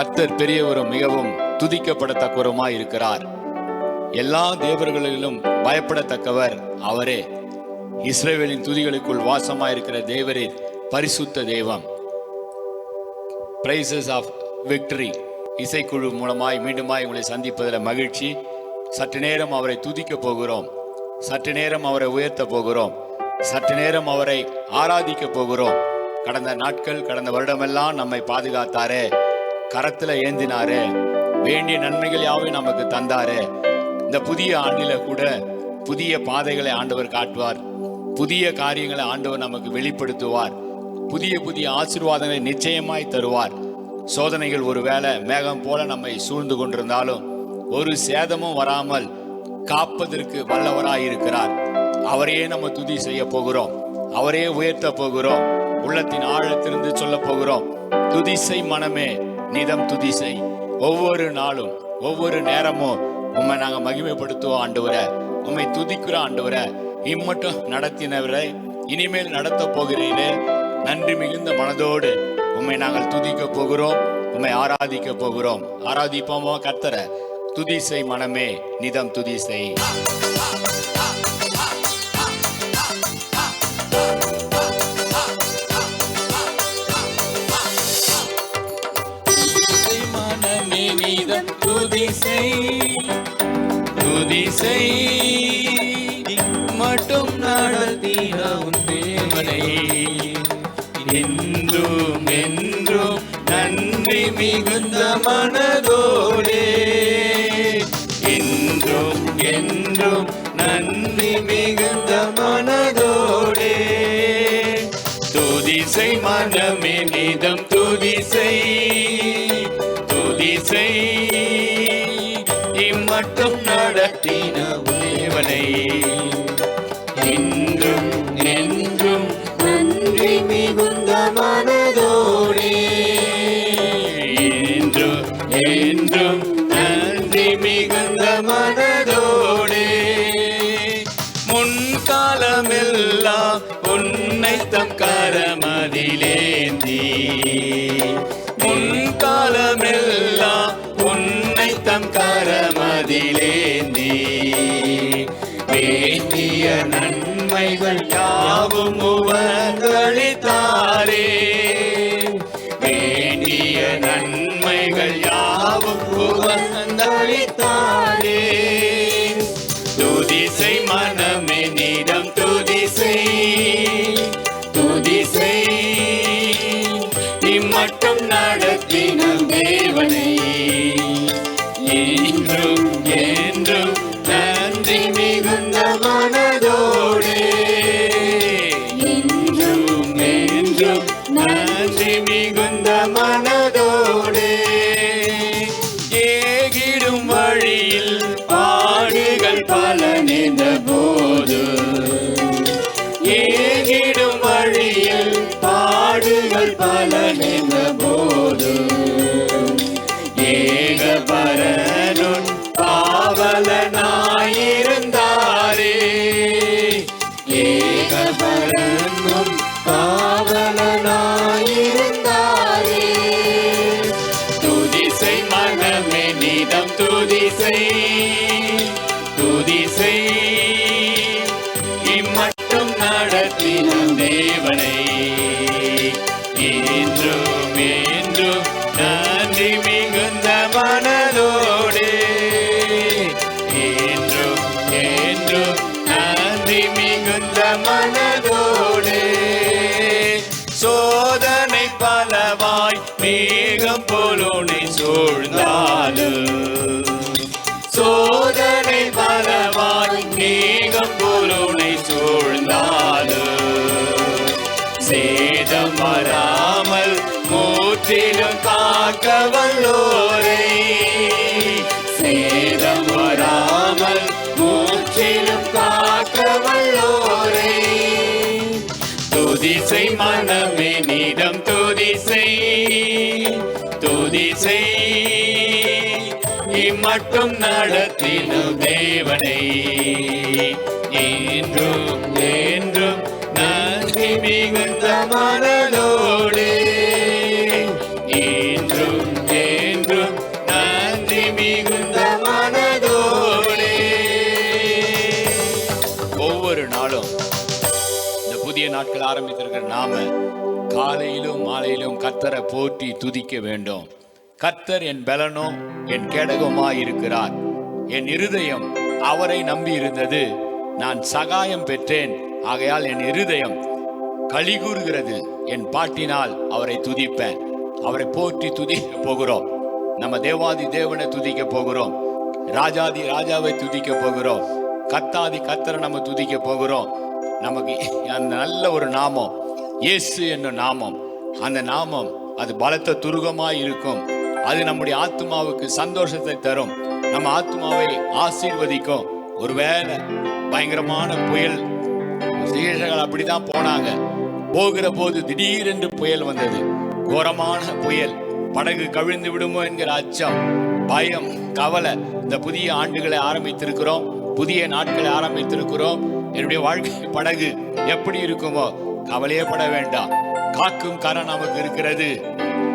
கர்த்தர் பெரியவரும் மிகவும் துதிக்கப்படத்தக்கவருமாய் இருக்கிறார். எல்லா தேவர்களிலும் பயப்படத்தக்கவர் அவரே. இஸ்ரவேலின் துதிகளுக்குள் வாசமாயிருக்கிற தேவரே பரிசுத்த தேவம். பிரைசஸ் ஆஃப் விக்டரி இசைக்குழு மூலமாய் மீண்டுமாய் உங்களை சந்திப்பதில் மகிழ்ச்சி. சற்று நேரம் அவரை துதிக்க போகிறோம், சற்று நேரம் அவரை உயர்த்த போகிறோம், சற்று நேரம் அவரை ஆராதிக்க போகிறோம். கடந்த நாட்கள், கடந்த வருடமெல்லாம் நம்மை பாதுகாத்தாரே, கரத்தில் ஏந்தினாரே, வேண்டிய நன்மைகள் யாவையும் நமக்கு தந்தாரே. இந்த புதிய ஆண்டில கூட புதிய பாதைகளை ஆண்டவர் காட்டுவார், புதிய காரியங்களை ஆண்டவர் நமக்கு வெளிப்படுத்துவார், புதிய புதிய ஆசீர்வாதங்களை நிச்சயமாய் தருவார். சோதனைகள் ஒருவேளை மேகம் போல நம்மை சூழ்ந்து கொண்டிருந்தாலும் ஒரு சேதமும் வராமல் காப்பதற்கு வல்லவராயிருக்கிறார். அவரையே நம்ம துதி செய்ய போகிறோம், அவரையே உயர்த்த போகிறோம், உள்ளத்தின் ஆழத்திலிருந்து சொல்ல போகிறோம். துதிசை மனமே நிதம் துதிசை. ஒவ்வொரு நாளும் ஒவ்வொரு நேரமும் உம்மை நாங்க மகிமைப்படுத்துவோம் ஆண்டவரே, உம்மை துதிக்கிறோம் ஆண்டவரே. இம்மட்டும் நடத்தினவரை இனிமேல் நடத்த போகிறீரே, நன்றி மிகுந்த மனதோடு உம்மை நாங்கள் துதிக்க போகிறோம், உம்மை ஆராதிக்க போகிறோம். ஆராதிப்போமோ கர்த்தரை. துதிசை மனமே நிதம் துதிசை. மனமே நிதம் துதிசை, துதிசை மட்டும் நடத்தின உன் தேவனை என்றும் என்றும் நன்றி மிகுந்த மனதோடே, என்றும் என்றும் நன்றி மிகுந்த மனதோடே. துதிசை மனமே நிதம் துதிசை, துதிசை இம்மட்டும் நடத்தின தேவனை என்றும் என்றும் நன்றி மிகுந்த மனதோடே, என்றும் என்றும் நன்றி மிகுந்த மனதோடே. முன்காலமெல்லாம் உன்னை தம் கரமதிலேந்தி, முன்காலமெல்லாம் உன்னை தம் கரமதிலேந்தி, வேண்டிய நன்மைகள் யாவும் உவந்தளித்தாரே, வேண்டிய நன்மைகள் யாவும் உவந்தளித்தாரே. துதிசை மனமே நிதம் துதிசை, துதிசை இம்மட்டும் நடத்தின தேவனை என்றும் என்றும் நன்றி மிகுந்த மனதோடே, என்றும் என்றும் நன்றி மிகுந்த மனதோடே. ஏகிடும் வழியில் பாடுகள் பல நின்ற போது, ஏகிடும் வழியில் பாடுகள் பல நின்ற போது, ஏகபரனுன் காவலனாயிருந்தாரே, ஏகபரனும் காவலனாயிருந்தாரே. துதிசை மனமே நிதம் துதிசை, துதிசை இம்மட்டும் நடத்தின தேவனை என்றும் என்றும் நன்றி மிகுந்த மனதோடே, என்றும் என்றும் நன்றி மிகுந்த மனதோடே. சோதனை பலவாய் மேகம் போலோனை சூழ்ந்தாலும், சோதனை பலவாய் மேகம் போலோனை சூழ்ந்தாலும், சேதம் வராமல் முற்றிலும் காக்க வல்லோரை, சேதம் வராமல் முற்றிலும் காக்க வல்லோரை. துதிசை மனமே நிதம் துதிசை, துதிசை இம்மட்டும் நடத்தின தேவனை என்றும் என்றும் நன்றி மிகுந்த மனதோடே, என்றும் என்றும் நாம காலையிலும் மாலையிலும் கர்த்தரை போற்றி துதிக்க வேண்டும். கர்த்தர் என் பலனும் என் கேடகமாய் இருக்கிறார். என் இருதயம் அவரை நம்பி இருந்தது, நான் சகாயம் பெற்றேன். ஆகையால் என் இருதயம் களி கூறுகிறது. என் பாட்டினால் அவரை துதிப்பேன். அவரை போற்றி துதிக்க போகிறோம். நம்ம தேவாதி தேவனை துதிக்க போகிறோம். ராஜாதி ராஜாவை துதிக்க போகிறோம். கர்த்தாதி கர்த்தரை நம்ம துதிக்க போகிறோம். நமக்கு அந்த நல்ல ஒரு நாமம் இயேசு என்னும் நாமம். அந்த நாமம் அது பலத்த துருகமாய் இருக்கும். அது நம்முடைய ஆத்மாவுக்கு சந்தோஷத்தை தரும். நம்ம ஆத்மாவை ஆசீர்வதிக்கும். ஒருவேளை பயங்கரமான புயல், சீஷர்கள் அப்படிதான் போனாங்க. போகிற போது திடீரென்று புயல் வந்தது. கோரமான புயல். படகு கவிழ்ந்து விடுமோ என்கிற அச்சம், பயம், கவலை. இந்த புதிய ஆண்டுகளை ஆரம்பித்திருக்கிறோம், புதிய நாட்களை ஆரம்பித்திருக்கிறோம். என்னுடைய வாழ்க்கை படகு எப்படி இருக்குமோ கவலையே பட வேண்டாம். காக்கும் கரம் நமக்கு இருக்கிறது.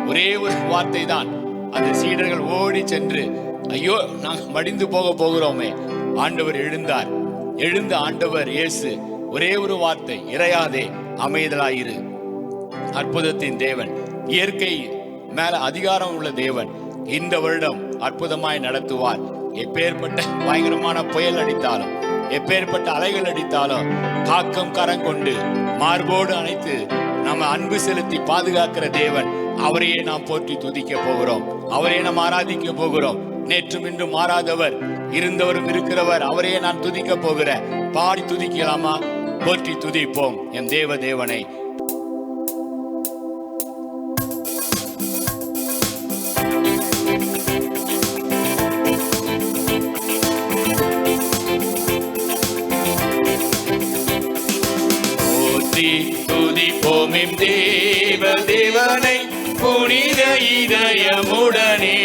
ஒரே ஒரு வார்த்தை தான். அந்த சீடர்கள் ஓடி சென்று, ஐயோ நாங்கள் மடிந்து போக போகிறோமே. ஆண்டவர் எழுந்தார். எழுந்த ஆண்டவர் இயேசு ஒரே ஒரு வார்த்தை, இறையாதே, அமைதலாயிரு. அற்புதத்தின் தேவன், இயற்கை மேல அதிகாரம் உள்ள தேவன் இந்த வருடம் அற்புதமாய் நடத்துவார். எப்பேற்பட்ட பயங்கரமான புயல் அடித்தாலும், எப்பேற்பட்ட அலைகள் அடித்தாலும் காக்கும் கரம் கொண்டு மார்போடு அணைத்து நம்ம அன்பு செலுத்தி பாதுகாக்கிற தேவன், அவரையே நாம் போற்றி துதிக்க போகிறோம். அவரையே நாம் ஆராதிக்க போகிறோம். நேற்றும் இன்றும் மாறாதவர், இருந்தவரும் இருக்கிறவர், அவரையே நான் துதிக்க போகிறேன். பாடி துதிக்கலாமா? போற்றி துதிப்போம் என் தேவ தேவனை. துதிப்போம் எம் தேவ தேவனை புனித இதயமுடனே.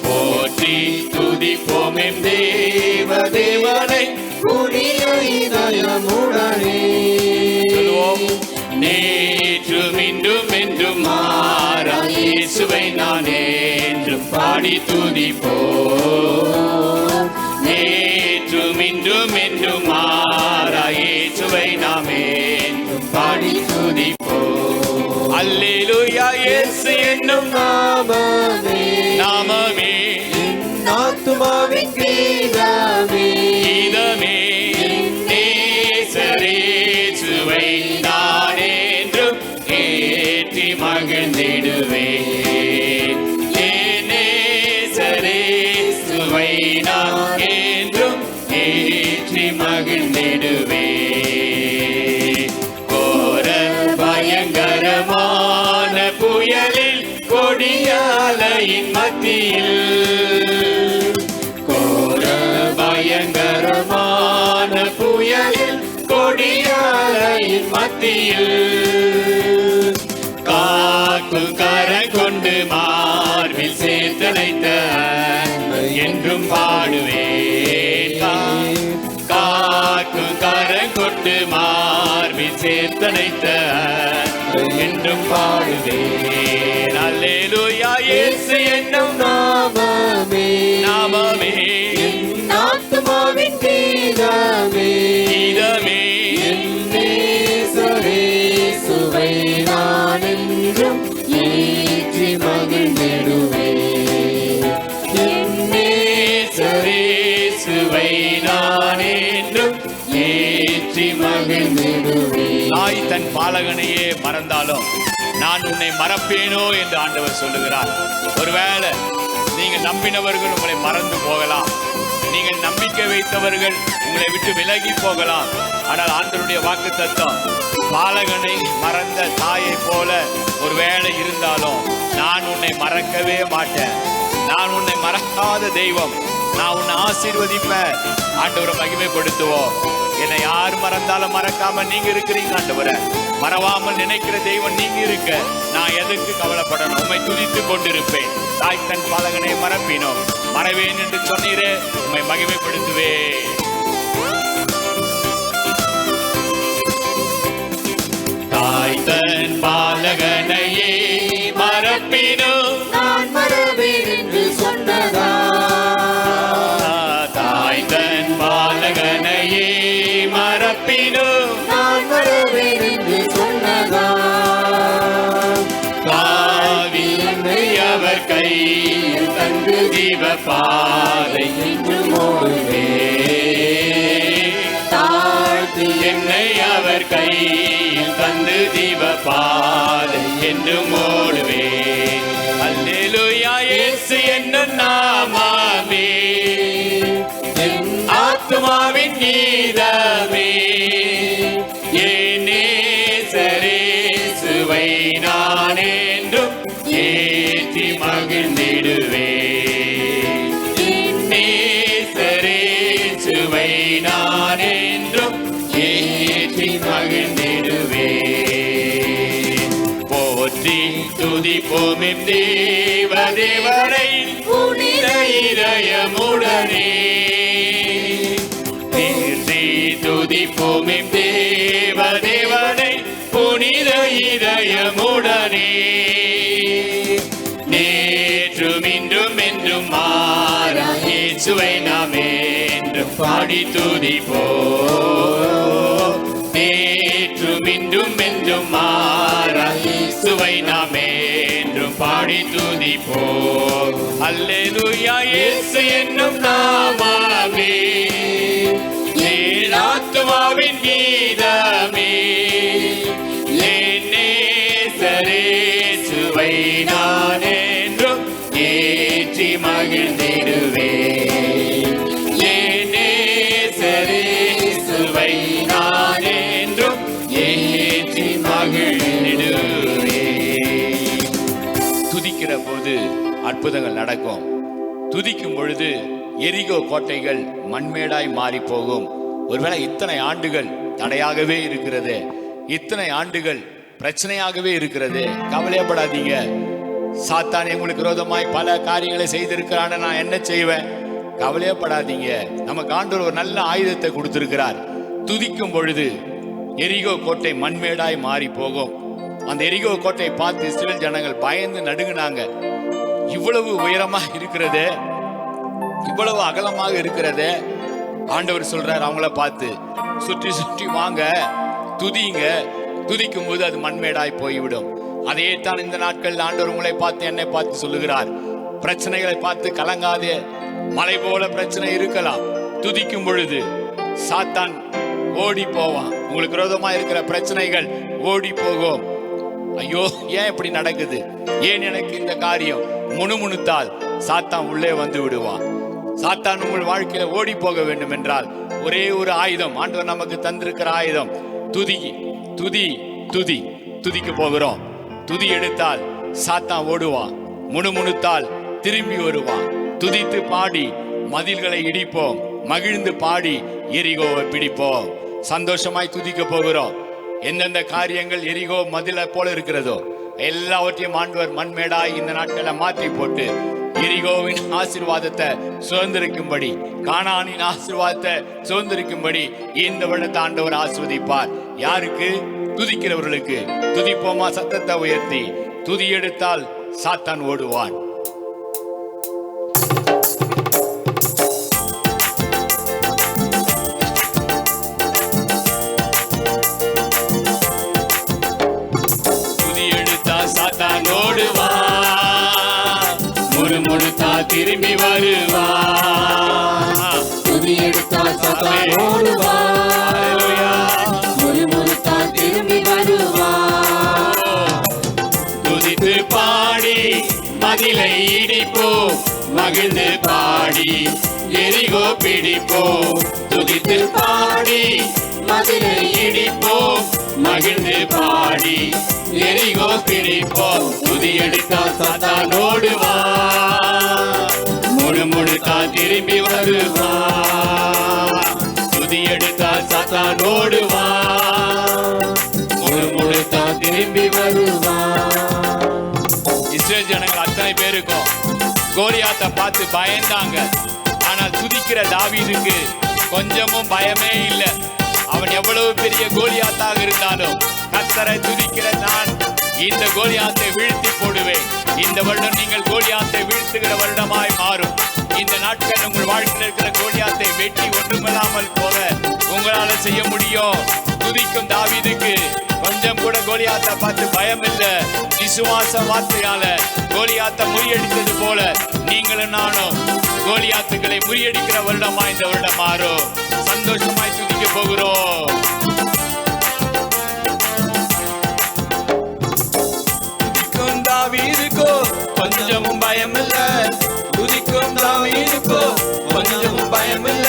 போற்றி துதிப்போம் எம் தேவ தேவனை புனித இதயமுடனே. சொல்லுவோம். நேற்றும் இன்றும் என்றும் மாறா இயேசுவை நான் என்றும் பாடி துதிப்போம். நேற்றும் இன்றும் என்றும் மாறா இயேசுவை நாம் என்றும் பாடி துதிப்போம். அல்லேலூயா. இயேசு என்னும் நாமமே, நாமமே ஆத்துமாவின் கீதமே, கீதமே. நேசரேசுவை நான் என்றும் ஏற்றி மகிழ்ந்திடுவேன். நேசரேசுவை நான் என்றும் ஏற்றி மகிழ்ந்திடுவேன். கோர பயங்கரமான புயலில், கொடியாலையின் மத்தியில், கோர பயங்கரமான புயலில், கொடியாலையின் மத்தியில், காக்கும் கரம் கொண்டு மார்பில் சேர்த்தழைத்த என்றும் பாடுவேன். காக்கும் கரம் கொண்டு மார்பில் சேர்த்தழைத்த என்றும் பாடுவேன். அல்லேலூயா. இயேசு என்னும் நாமமே, நாமமே ஆத்துமாவின் கீதமே, கீதமே. நேசரேசுவை நான் என்றும் ஏற்றி மகிழ்ந்திடுவேன். நேசரேசுவை நான் என்றும் ஏற்றி மகிழ்ந்திடுவேன். தாய் தன் பாலகனையே மறந்தாலும் நான் உன்னை மறப்பேனோ என்று ஆண்டவர் சொல்லுகிறார். ஒருவேளை நீங்கள் நம்பினவர்கள் உங்களை மறந்து போகலாம். நீங்கள் நம்பிக்கை வைத்தவர்கள் உங்களை விட்டு விலகி போகலாம். ஆனால் ஆண்டவருடைய வாக்குத்தத்தம், பாலகனை மறந்த தாயை போல ஒருவேளை இருந்தாலும் நான் உன்னை மறக்கவே மாட்டேன். நான் உன்னை மறக்காத தெய்வம். நான் உன்னை ஆசீர்வதிப்பேன். ஆண்டவரை மகிமைப்படுத்துவோம். என்னை யார் மறந்தாலும் மறக்காம நீங்க இருக்கிறீங்க ஆண்டவரை. மறவாமல் நினைக்கிற தெய்வம் நீங்க இருக்க நான் எதற்கு கவலைப்படணும்? உம்மை துதித்து கொண்டிருப்பேன். தாய் தன் பாலகனை மறப்பினோம், மறவேன் என்று சொன்னீரே, உம்மை மகிமைப்படுத்துவேன். தாய் தன் பாலகனையே மறப்பினோம், நான் மறவேன் என்று சொன்னதா? தாய் தன் பாலகனையே மறப்பினோம், நான் மறவேன் என்று பாதை என்று மூடுவே, தாழ்த்தி என்னை அவர் கையில் தந்து தீப பாதை என்று மூடுவே. அல்லேலூயா, இயேசு என்னும் நாமமே என் ஆத்துமாவின் கீதமே, என் நேசரேசுவை நான் என்றும் ஏற்றி மகிழ்ந்திடுவே. என் நேசரேசுவை நான் என்றும் ஏற்றி மகிழ்ந்திடுவே. போற்றி துதிப்போம் தேவரை புனித இதயமுடனே, துதிப்போம் தேவரை புனித இதயமுடனே, நேற்றும் இன்றும் என்றும் மாறா இயேசுவை நாம் என்றும் பாடி துதிப்போம். நேற்றும் இன்றும் என்றும் மாறா இயேசுவை நாம் என்றும் பாடி துதிப்போம். அல்லேலூயா, இயேசு என்னும் நாமமே என் ஆத்துமாவின் கீதமே, என் நேசரேசுவை நான் என்றும் ஏற்றி மகிழ்ந்திடுவே. என் நேசரேசுவை நான் என்றும் ஏற்றி மகிழ்ந்திடுவே. துதிக்கிற போது அற்புதங்கள் நடக்கும். துதிக்கும் பொழுது எரிகோ கோட்டைகள் மண்மேடாய் மாறி போகும். ஒருவேளை இத்தனை ஆண்டுகள் தடையாகவே இருக்கிறது, இத்தனை ஆண்டுகள் பிரச்சனையாகவே இருக்கிறது, கவலையப்படாதீங்க. சாத்தான் உங்களுக்கு விரோதமாய் பல காரியங்களை செய்திருக்கிறான்னு நான் என்ன செய்வேன்? கவலையப்படாதீங்க. நமக்கு ஆண்டவர் ஒரு நல்ல ஆயுதத்தை கொடுத்திருக்கிறார். துதிக்கும் பொழுது எரிகோ கோட்டை மண்மேடாய் மாறி போகும். அந்த எரிகோ கோட்டை பார்த்து இஸ்ரவேல் ஜனங்கள் பயந்து நடுங்கினாங்க. இவ்வளவு உயரமா இருக்கிறது, இவ்வளவு அகலமாக இருக்கிறது. ஆண்டவர் சொல்றார் அவங்கள பார்த்து, சுற்றி சுற்றி வாங்க, துதிங்க. துதிக்கும் போது அது மண்மேடாய் போய்விடும். அதே தான் இந்த நாட்கள் ஆண்டவர் உங்களை பார்த்து என்னை பார்த்து சொல்லுகிறார். பிரச்சனைகளை பார்த்து கலங்காதே. மலை போல பிரச்சனை இருக்கலாம், துதிக்கும் பொழுது சாத்தான் ஓடி போவான். உங்களுக்கு விரோதமா இருக்கிற பிரச்சனைகள் ஓடி போகும். ஐயோ, ஏன் இப்படி நடக்குது, ஏன் எனக்கு இந்த காரியம் முணுமுணுத்தால் சாத்தான் உள்ளே வந்து விடுவான். சாத்தான் உங்கள் வாழ்க்கையில ஓடி போக வேண்டும் என்றால் ஒரே ஒரு ஆயுதம் ஆண்டவர் நமக்கு தந்திருக்கிற ஆயுதம், துதி. துதி துதி துதிக்க போகிறோம். துதி எடுத்தால் சாத்தான் ஓடுவான், முணுமுணுத்தால் திரும்பி வருவான். துதித்து பாடி மதில்களை இடிப்போம், மகிழ்ந்து பாடி எரிகோவை பிடிப்போம். சந்தோஷமாய் துதிக்க போகிறோம். எந்தெந்த காரியங்கள் எரிகோ மதில போல இருக்கிறதோ எல்லாவற்றையும் ஆண்டவர் மண்மேடாய் இந்த நாட்களை மாற்றி போட்டு எரிகோவின் ஆசீர்வாதத்தை சுதந்திரிக்கும்படி, கானானின் ஆசீர்வாதத்தை சுதந்திரிக்கும்படி இந்த வருடத்தை ஆண்டவர் ஆசீர்வதிப்பார். யாருக்கு? துதிக்கிறவர்களுக்கு. துதிப்போமா சத்தத்தை உயர்த்தி. துதி எடுத்தால் சாத்தான் ஓடுவான். துதி எடுத்தால் சாத்தான் ஓடுவான், முணுமுணுத்தா திரும்பி வருவான். துதி எடுத்தால் சாத்தான் ஓடுவான், முணுமுணுத்தா திரும்பி வருவான். துதித்து பாடி மதிலை இடிப்போம், மகிழ்ந்து பாடி எரிகோ பிடிப்போம். துதித்து பாடி மதிலை இடிப்போம், மகிழ்ந்து பாடி எரிகோ பிடிப்போம். துதி எடுத்தால் சாத்தான் ஓடுவான், முணுமுணுத்தா திரும்பி வருவான். துதி எடுத்தால் சாத்தான் ஓடுவான், முணுமுணுத்தா திரும்பி வருவான். இஸ்ரவேல் ஜனங்கள் அத்தனை பேருக்கும் கோலியாத்தை பார்த்து பயந்தாங்க. ஆனால் துதிக்கிற தாவீதுக்கு கொஞ்சமும் பயமே இல்லை. அவன் எவ்வளவு பெரிய கோலியாத்தாக இருந்தாலும் கர்த்தரை துதிக்கிற நான் இந்த கோலியாத்தை வீழ்த்தி போடுவேன். இந்த வருடம் நீங்கள் கோலியாத்தை வீழ்த்துகிற வருடமாய் மாறும். இந்த நாட்கள் உங்கள் வாழ்க்கையில் இருக்கிற கோலியாத்தை வெட்டி ஒன்றுமில்லாமல் போக உங்களால செய்ய முடியும். துதிக்கும் தாவீதுக்கு கொஞ்சம் கூட கோலியாத்தை பார்த்து பயம் இல்லை. நீ விசுவாச வார்த்தையால கோலியாத்தை முறியடித்தது போல நீங்களும் நானும் கோலியாத்துக்களை முறியடிக்கிற வருடமா இந்த வருடம் மாறும். சந்தோஷமாய் துதிக்க போகிறோம். துதிக்கும் தாவீதுக்கோ கொஞ்சமும் பயமில்ல, துதிக்கும் தாவீதுக்கோ கொஞ்சமும் பயமில்ல.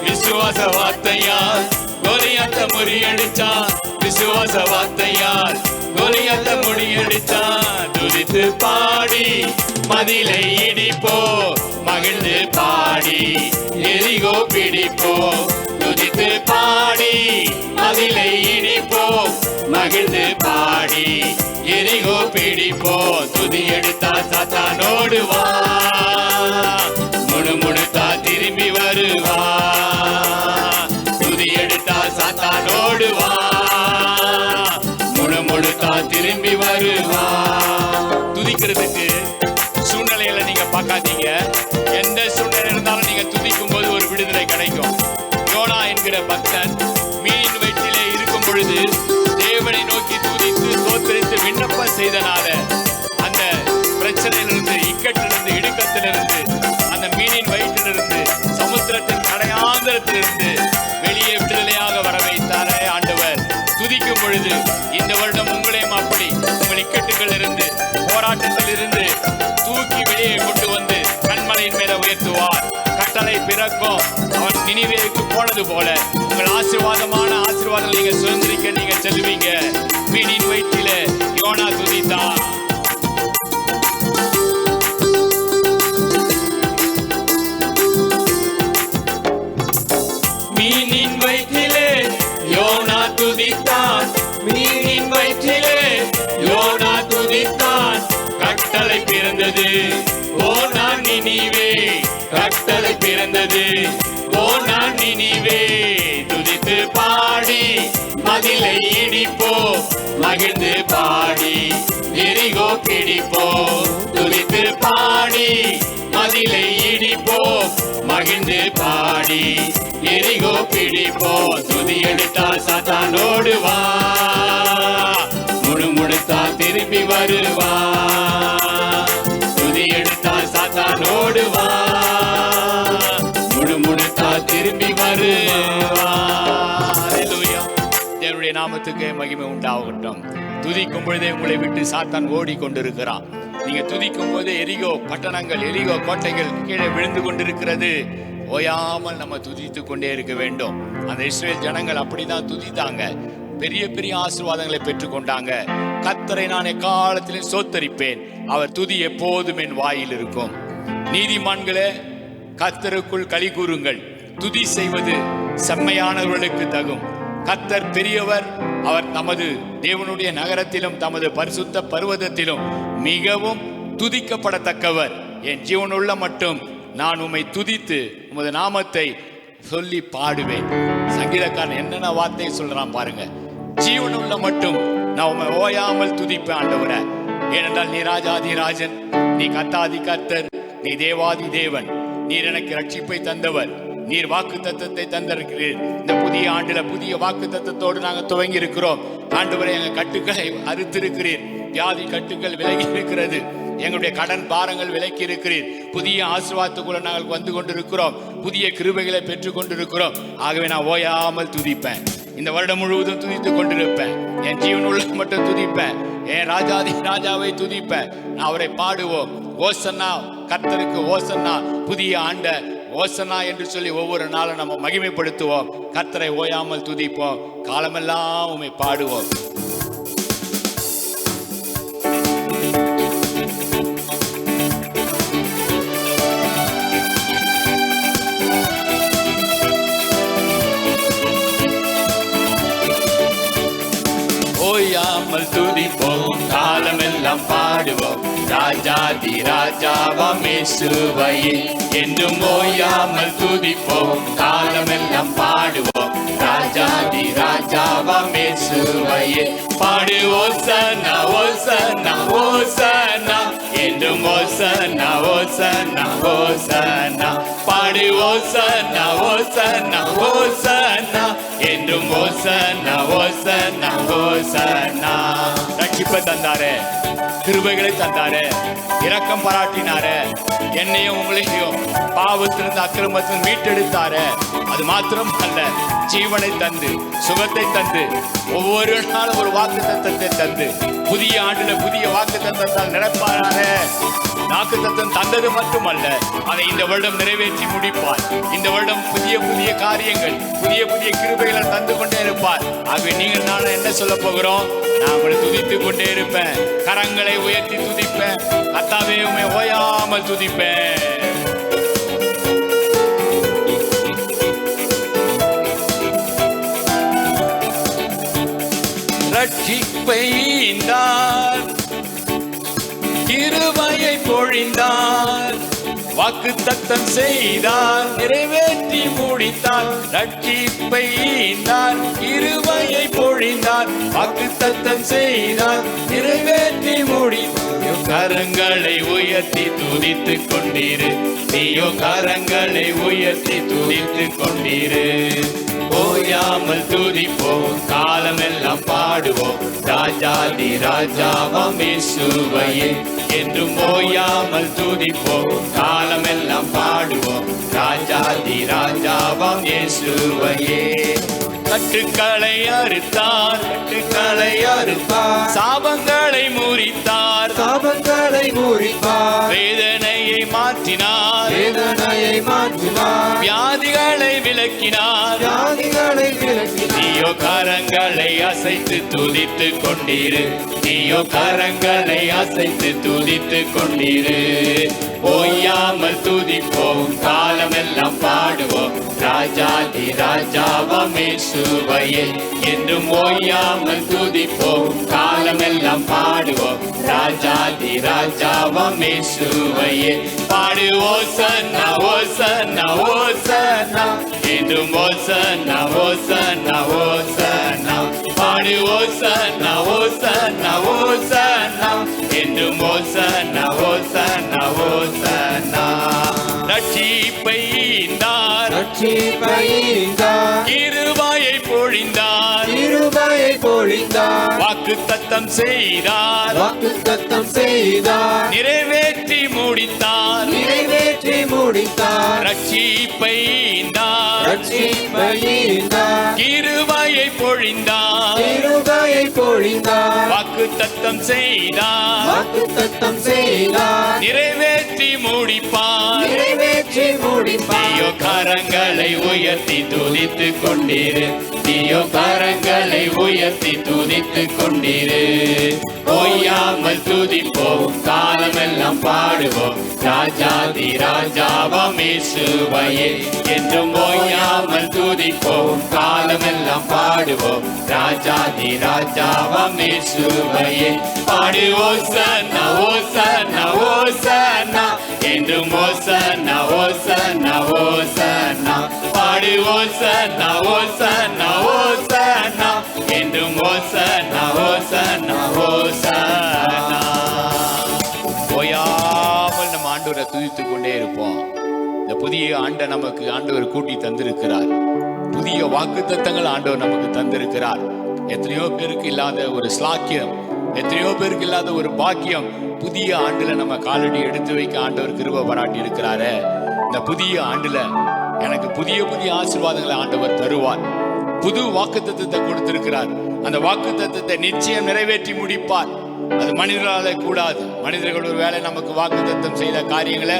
விசுவாச வார்த்தையால் கோலியாத்தை முறியடிச்சான், விசுவாச வார்த்தையால் கோலியாத்தை முறியடிச்சான். துதித்து பாடி மதிலை இடிப்போ, மகிழ்ந்து பாடி எரிகோ பிடிப்போ. துதித்து பாடி மதிலை இடிப்போ, மகிழ்ந்து பாடி எரிகோ பிடிப்போ. துதி எடுத்தா சாத்தானோடு வா, முணுமுணுத்தா திரும்பி வருவா. துதி எடுத்தா சாத்தானோடு வா, முணுமுணுத்தா திரும்பி வருவா. துதிக்கிறதுக்கு சூழ்நிலையில நீங்க பார்க்காதீங்க. எந்த சூழ்நிலை இருந்தாலும் நீங்க துதிக்கும் போது ஒரு விடுதலை கிடைக்கும். யோனா என்கிற பக்தன் மீன் வயிற்றிலே இருக்கும் பொழுது தேவனை நோக்கி துதித்து தோத்தரித்து விண்ணப்பம் செய்தனால அந்த பிரச்சனையிலிருந்து, இக்கட்டிலிருந்து, இடுக்கத்திலிருந்து, அந்த மீனின் வயிற்றிலிருந்து, சமுத்திரத்தின் கடையாந்திரத்திலிருந்து வெளியே விடுதலையாக வர வைத்தாரே ஆண்டவர். துதிக்கும் பொழுது இந்த வருடம் உங்களையும் அப்படி உங்கள் இக்கட்டுகள் இருந்து, போராட்டத்தில் இருந்து தூக்கி வெளியே கொண்டு வந்து கண்மலையின் மேல உயர்த்துவார். கட்டளை பிறக்கும். அவன் நினிவேவுக்கு போனது போல உங்கள் ஆசீர்வாதமான நீங்க சுதந்திரிக்க நீங்க செல்வீங்க. மீனின் வயிற்றில யோனா துதித்தான். மீனின் வயிற்றிலே யோனா துதித்தான், மீனின் வயிற்றிலே யோனா துதித்தான். கட்டளை பிறந்தது, ஓனா நினிவே. கட்டளை பிறந்தது, ஓனா நினிவே. துதித்து பாடி மதிலை இடிப்போ, மகிழ்ந்து பாடி எரிகோ பிடிப்போ. துதித்து பாடி மதிலை இடிப்போ, மகிழ்ந்து பாடி எரிகோ பிடிப்போ. துதி எடுத்தால் சாத்தானோடு வா, முணுமுணுத்தா திரும்பி வருவா. துதி எடுத்தால் சாத்தானோடு வா, முணுமுணுத்தா திரும்பி வருவா. ஹல்லேலூயா. தேவனுடைய நாமத்துக்கு மகிமை உண்டாகட்டும். துதிக்கும் பொழுதே உங்களை விட்டு சாத்தான் ஓடிக்கொண்டிருக்கிறான். நீங்க துதிக்கும் போது எரிகோ பட்டணங்கள், எரிகோ கோட்டைகள் கீழே விழுந்து கொண்டிருக்கிறது. ஓயாமல் நம்ம துதித்து கொண்டே இருக்க வேண்டும். அந்த இஸ்ரவேல் ஜனங்கள் அப்படிதான் துதித்தாங்க. பெரிய பெரிய ஆசீர்வாதங்களை பெற்றுக்கொண்டாங்க. கர்த்தரை நான் எக்காலத்திலும் சோத்தரிப்பேன், அவர் துதி எப்போதும் என் வாயில் இருக்கும். நீதிமான்களே, கர்த்தருக்குள் களி கூறுங்கள். துதி செய்வது செம்மையானவர்களுக்கு தகும். கர்த்தர் பெரியவர், அவர் தமது தேவனுடைய நகரத்திலும் தமது பரிசுத்த பர்வதத்திலும் மிகவும் துதிக்கப்படத்தக்கவர். என் ஜீவனுள்ள மட்டும் நான் உம்மை துதித்து உமது நாமத்தை சொல்லி பாடுவேன். சங்கீதக்காரன் என்னென்ன வார்த்தை சொல்றான் பாருங்க. ஜீவனுள்ள மட்டும் நான் உம்மை ஓயாமல் துதிப்பேன் ஆண்டவரே. ஏனென்றால் நீ ராஜாதி ராஜன், நீ கர்த்தாதி கர்த்தர், நீ தேவாதி தேவன். நீர் எனக்கு ரட்சிப்பை தந்தவர், நீர் வாக்கு தத்தத்தை தந்திருக்கிறீர். இந்த புதிய ஆண்டுல புதிய வாக்கு தத்தத்தோடு நாங்கள் துவங்கி இருக்கிறோம். ஆண்டவரே, எங்கள் கட்டுக்களை அறுத்திருக்கிறீர், வியாதி கட்டுக்கள் விலகி இருக்கிறது, எங்களுடைய கடன் பாரங்கள் விலக்கி இருக்கிறீர். புதிய ஆசீர்வாதத்துக்குள்ள நாங்கள் வந்து கொண்டிருக்கிறோம், புதிய கிருபைகளை பெற்றுக் கொண்டிருக்கிறோம். ஆகவே நான் ஓயாமல் துதிப்பேன். இந்த வருடம் முழுவதும் துதித்து கொண்டிருப்பேன். என் ஜீவன் உள்ள மட்டும் துதிப்பேன். என் ராஜாதி ராஜாவை துதிப்பேன். நான் அவரை பாடுவோம். ஓசன்னா, கர்த்தருக்கு ஓசன்னா, புதிய ஆண்ட ஓசன்னா என்று சொல்லி ஒவ்வொரு நாளும் நம்ம மகிமைப்படுத்துவோம். கர்த்தரை ஓயாமல் துதிப்போம். காலமெல்லாம் உம்மை பாடுவோம். ஓயாமல் துதிப்போம், காலமெல்லாம் பாடுவோம். ராஜாதி ராஜாவாம் இயேசுவையே என்றும் ஓயாமல் துதிப்போம், காலமெல்லாம் பாடுவோம். ராஜாதி ராஜாவாம் இயேசுவையே பாடு. ஓசன்னா ஓசன்னா ஓசன்னா என்றும் ஓசன்னா ஓசன்னா ஓசன்னா பாடு. ஓசன்னா ஓசன்னா ஓசன்னா என்றும் ஓசன்னா ஓசன்னா ஓசன்னா. ரட்சிப்பை தந்தாரு, கிருபைகளை தந்தாரு, இரக்கம் பாராட்டினாரு, என்னையும் உங்களையும் பாவத்திலிருந்து அக்கிரமத்திலிருந்து மீட்டெடுத்தாரு. அது மாத்திரம் அல்ல, ஜீவனை தந்து சுகத்தை தந்து ஒவ்வொரு நாளும் ஒரு வாக்குத்தத்தத்தை தந்து புதிய ஆண்டுல புதிய வாக்குத்தத்தத்தால் நிரப்பாரு. வாக்குத்தத்தம் தந்தது மட்டுமல்ல, அதை இந்த வருடம் நிறைவேற்றி முடிப்பார். இந்த வருடம் புதிய புதிய காரியங்கள், புதிய புதிய கிருபைகளை தந்து கொண்டே இருப்பார். ஆகவே நீங்கள் நானும் என்ன சொல்ல போகிறோம்? நான் உங்களை துதித்து கொண்டே இருப்பேன், கரங்களை உயர்த்தி துதிப்பேன், கர்த்தாவே உம்மை ஓயாமல் துதிப்பேன். ரட்சிப்பை ஈந்தார், கிருபையை பொழிந்தார், வாக்குத்தத்தம் செய்தார், நிறைவேற்றி முடித்தார். ரட்சிப்பை ஈந்தார், கிருபையை பொழிந்தார், வாக்குத்தத்தம் செய்தார், நிறைவேற்றி முடித்தார். கரங்களை உயர்த்தி துதித்துக் கொண்டீரு, நீயோ கரங்களை உயர்த்தி துதித்துக் கொண்டீரு. ஓயாமல் துதிப்போம், காலமெல்லாம் பாடுவோம், ராஜாதி ராஜாவாம் இயேசுவையே. என்றும் ஓயாமல் துதிப்போம், காலமெல்லாம் பாடுவோம், ராஜாதி ராஜாவாம் இயேசுவையே. கட்டுக்களை அறுத்தார், கட்டுக்களை அறுத்தார், சாபங்களை முறித்தார், சாபங்களை முறித்தார், வேதனையை மாற்றினார், வேதனையை மாற்றினார், வியாதிகளை விலக்கினார், வியாதிகளை விலக்கினார். நீயோ கரங்களை அசைத்து துதித்து கொண்டீரு, நீயோ கரங்களை அசைத்து துதித்து கொண்டீரு. ஓயாமல் துதிப்போம், காலமெல்லாம் பாடுவோம், ராஜாதி ராஜாவாம் இயேசுவையே. என்றும் ஓயாமல் துதிப்போம், காலமெல்லாம் பாடுவோம், ராஜாதி ராஜாவாம் இயேசுவையே. பாடு ஓசன்னா ஓசன்னா ஓசன்னா, என்றும் ஓசன்னா ஓசன்னா ஓசன்னா. பாடு ஓசன்னா ஓசன்னா ஓசன்னா, என்றும் ஓசன்னா ஓசன்னா ஓசன்னா. ரட்சிப்பை ஈந்தார், ரட்சிப்பை ஈந்தார், கிருபையை பொழிந்தார், கிருபையை பொழிந்தார், வாக்குத்தத்தம் செய்தார், வாக்குத்தத்தம் செய்தார், நிறைவேற்றி முடித்தார், நிறைவேற்றி முடித்தார். ரட்சிப்பை ஈந்தார், ரட்சிப்பை ஈந்தார், கிருபையை பொழிந்தார், கிருபையை பொழிந்தார், வாக்குத்தத்தம் செய்தார், வாக்குத்தத்தம் செய்தார், நிறைவேற்றி முடிப்பார். நிறைவேற்றி முடிப்பார். நீயோ கரங்களை உயர்த்தி துதித்து கொண்டீரு, நீயோ கரங்களை உயர்த்தி துதித்து கொண்டீரு. ஓயாமல் துதிப்போம், காலமெல்லாம் பாடுவோம், ராஜாதி ராஜாவாம் இயேசுவையே. என்றும் ஓயாமல் துதிப்போம், காலமெல்லாம் பாடுவோம், ராஜாதி ராஜாவாம் இயேசுவையே. பாடு ஓசன்னா ஓசன்னா ஓசன்னா, என்றும் ஓசன்னா ஓசன்னா ஓசன்னா. பாடு ஓசன்னா ஓசன்னா ஓசன்னா, என்றும் ஓசன்னா ஓசன்னா ஓசன்னா. ஓயாமல் நம்ம ஆண்டவரை துதித்துக் கொண்டே இருப்போம். இந்த புதிய ஆண்டை நமக்கு ஆண்டவர் கூட்டி தந்திருக்கிறார். புதிய வாக்குத்தத்தங்கள் ஆண்டவர் நமக்கு தந்திருக்கிறார். எத்தனையோ பேருக்கு இல்லாத ஒரு ஸ்லாக்கியம், எத்தனையோ பேருக்கு இல்லாத ஒரு பாக்கியம் புதிய ஆண்டுல நம்ம காலடி எடுத்து வைக்க ஆண்டவர் கிருபை பாராட்டி இருக்கிறாரு. இந்த புதிய ஆண்டுல எனக்கு புதிய புதிய ஆசீர்வாதங்களை ஆண்டவர் தருவார். புது வாக்குத்தத்தத்தை கொடுத்திருக்கிறார். அந்த வாக்குத்தத்தத்தை நிச்சயம் நிறைவேற்றி முடிப்பார். அது மனிதர்களால கூடாது. மனிதர்கள் ஒரு வேளை நமக்கு வாக்குத்தத்தம் செய்த காரியங்களை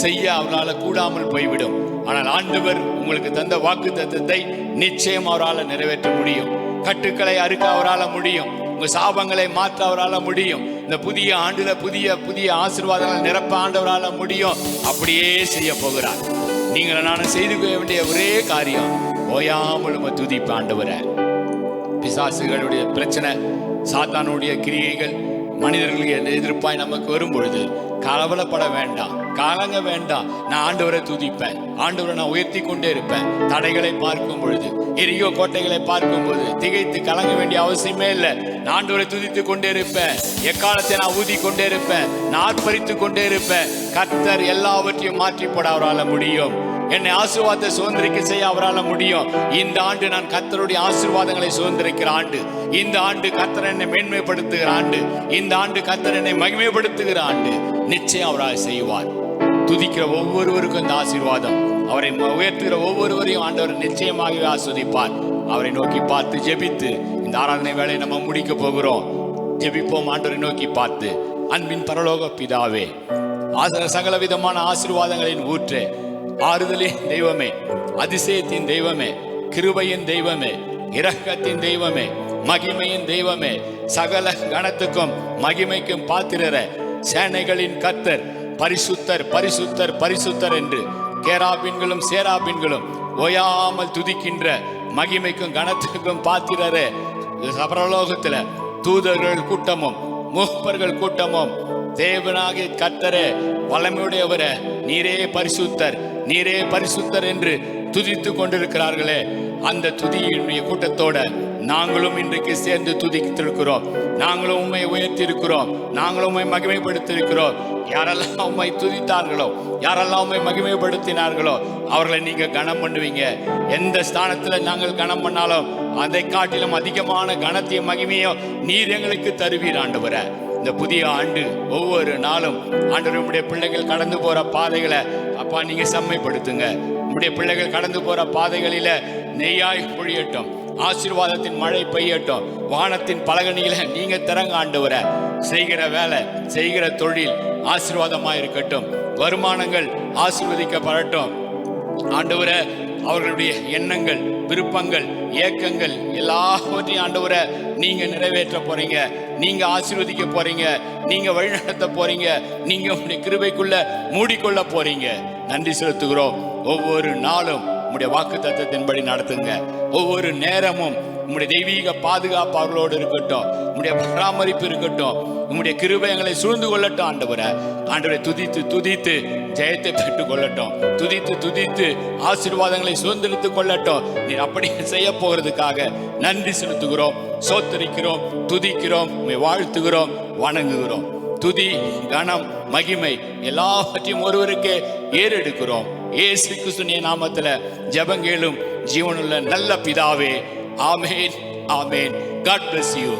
செய்ய அவரால் கூடாமல் போய்விடும். ஆனால் ஆண்டவர் உங்களுக்கு தந்த வாக்குத்தத்தத்தை நிச்சயம் அவரால் நிறைவேற்ற முடியும். கட்டுக்களை அறுக்க அவரால் முடியும். உங்க சாபங்களை மாற்ற அவரால் முடியும். இந்த புதிய ஆண்டுல புதிய புதிய ஆசீர்வாதங்களை நிரப்ப ஆண்டவரால் முடியும். அப்படியே செய்ய போகிறார். நீங்கள் நானும் செய்து கொள்ள வேண்டிய ஒரே காரியம், ஓயாமல் துதிப்பு ஆண்டவரை. பிசாசுகளுடைய பிரச்சனை, சாத்தானுடைய கிரியைகள், மனிதர்களுக்கு எதிர்ப்பாய் நமக்கு வரும் பொழுது கவலைப்பட வேண்டாம், கலங்க வேண்டாம். நான் ஆண்டவரை துதிப்பேன், ஆண்டவரை நான் உயர்த்தி கொண்டே இருப்பேன். தடைகளை பார்க்கும் பொழுது, எரியோ கோட்டைகளை பார்க்கும் போது திகைத்து கலங்க வேண்டிய அவசியமே இல்லை. நான் ஆண்டவரை துதித்து கொண்டே இருப்பேன். எக்காலத்தை நான் ஊதி கொண்டே இருப்பேன், நான் ஆர்ப்பரித்து கொண்டே இருப்பேன். கர்த்தர் எல்லாவற்றையும் மாற்றி போட அவரால் முடியும். என்னை ஆசீர்வாதத்தை சுதந்திரிக்க செய்ய அவரால் முடியும். இந்த ஆண்டு நான் கர்த்தருடைய ஆசீர்வாதங்களை சுதந்திரிக்கிற ஆண்டு. இந்த ஆண்டு கர்த்தர் என்னை மேன்மைப்படுத்துகிற ஆண்டு. இந்த ஆண்டு கர்த்தர் என்னை மகிமைப்படுத்துகிற ஆண்டு. நிச்சயம் அவரால் செய்வார். துதிக்கிற ஒவ்வொருவருக்கும் இந்த ஆசீர்வாதம், அவரை உயர்த்துகிற ஒவ்வொருவரையும் ஆண்டவர் நிச்சயமாகவே ஆஸ்வதிப்பார். அவரை நோக்கி பார்த்து ஜெபித்து இந்த ஆராதனை வேலையை நம்ம முடிக்க போகிறோம். ஜெபிப்போம் ஆண்டவரை நோக்கி பார்த்து. அன்பின் பரலோக பிதாவே, சகல விதமான ஆசீர்வாதங்களின் ஊற்றே, ஆறுதலின் தெய்வமே, அதிசயத்தின் தெய்வமே, கிருபையின் தெய்வமே, இரக்கத்தின் தெய்வமே, மகிமையின் தெய்வமே, சகல கணத்துக்கும் மகிமைக்கும் பாத்திரர சேனைகளின் கர்த்தர், பரிசுத்தர் பரிசுத்தர் பரிசுத்தர் என்று கேராபின்களும் சேராபின்களும் ஓயாமல் துதிக்கின்ற மகிமைக்கும் கணத்துக்கும் பாத்திரரே, பரலோகத்துல தூதர்கள் கூட்டமும் மூப்பர்கள் கூட்டமும் தேவனாகிய கர்த்தரே, வல்லமையுடையவரே, நீரே பரிசுத்தர், நீரே பரிசுத்தர் என்று துதித்து கொண்டிருக்கிறார்களே, அந்த துதியினுடைய கூட்டத்தோட நாங்களும் இன்றைக்கு சேர்ந்து துதித்திருக்கிறோம். நாங்களும் உண்மை உயர்த்தி இருக்கிறோம். நாங்களும் உண்மை மகிமைப்படுத்தியிருக்கிறோம். யாரெல்லாம் உண்மை துதித்தார்களோ, யாரெல்லாம் உண்மை மகிமைப்படுத்தினார்களோ அவர்களை நீங்க கனம் பண்ணுவீங்க. எந்த ஸ்தானத்துல நாங்கள் கனம் பண்ணாலும் அதை காட்டிலும் அதிகமான கனத்தையும் மகிமையும் நீர் எங்களுக்கு தருவீர் ஆண்டவரே. இந்த புதிய ஆண்டு ஒவ்வொரு நாளும் ஆண்டவர் உம்முடைய பிள்ளைகள் கடந்து போற பாதைகளை அப்பா நீங்க செம்மைப்படுத்துங்க. உம்முடைய பிள்ளைகள் கடந்து போற பாதைகளில நெய்யாய் பொழியட்டும், ஆசீர்வாதத்தின் மழை பெய்யட்டும், வானத்தின் பலகணியில நீங்க திறங்க ஆண்டவரே. செய்கிற வேலை, செய்கிற தொழில் ஆசீர்வாதமா இருக்கட்டும், வருமானங்கள் ஆசீர்வதிக்கப்படட்டும் ஆண்டவரே. அவர்களுடைய எண்ணங்கள், விருப்பங்கள், ஏக்கங்கள் எல்லாவற்றையும் ஆண்டவரே நீங்க நிறைவேற்ற போறீங்க, நீங்க ஆசீர்வதிக்க போறீங்க, நீங்க வழிநடத்த போறீங்க, நீங்க உங்களுடைய கிருபைக்குள்ள மூடிக்கொள்ள போறீங்க. நன்றி செலுத்துகிறோம். ஒவ்வொரு நாளும் உங்களுடைய வாக்கு தத்தத்தின்படி நடத்துங்க. ஒவ்வொரு நேரமும் உங்களுடைய தெய்வீக பாதுகாப்பு அவர்களோடு இருக்கட்டும், உங்களுடைய பராமரிப்பு இருக்கட்டும், உங்களுடைய கிருபை எங்களை சூழ்ந்து கொள்ளட்டும் ஆண்டவரே. ஆண்டவரை துதித்து துதித்து ஜெயத்தை பெற்றுக் கொள்ளட்டும், துதித்து துதித்து ஆசீர்வாதங்களை சுதந்திரித்துக் கொள்ளட்டும். நீர் அப்படி செய்ய போகிறதுக்காக நன்றி செலுத்துகிறோம், சோத்தரிக்கிறோம், துதிக்கிறோம், வாழ்த்துகிறோம், வணங்குகிறோம். துதி, கனம், மகிமை எல்லாவற்றையும் ஒருவருக்கே ஏறெடுக்கிறோம். இயேசு கிறிஸ்துவின் நாமத்துல ஜெபங்கேளும் ஜீவனுள்ள நல்ல பிதாவே. ஆமென், ஆமென். God bless you.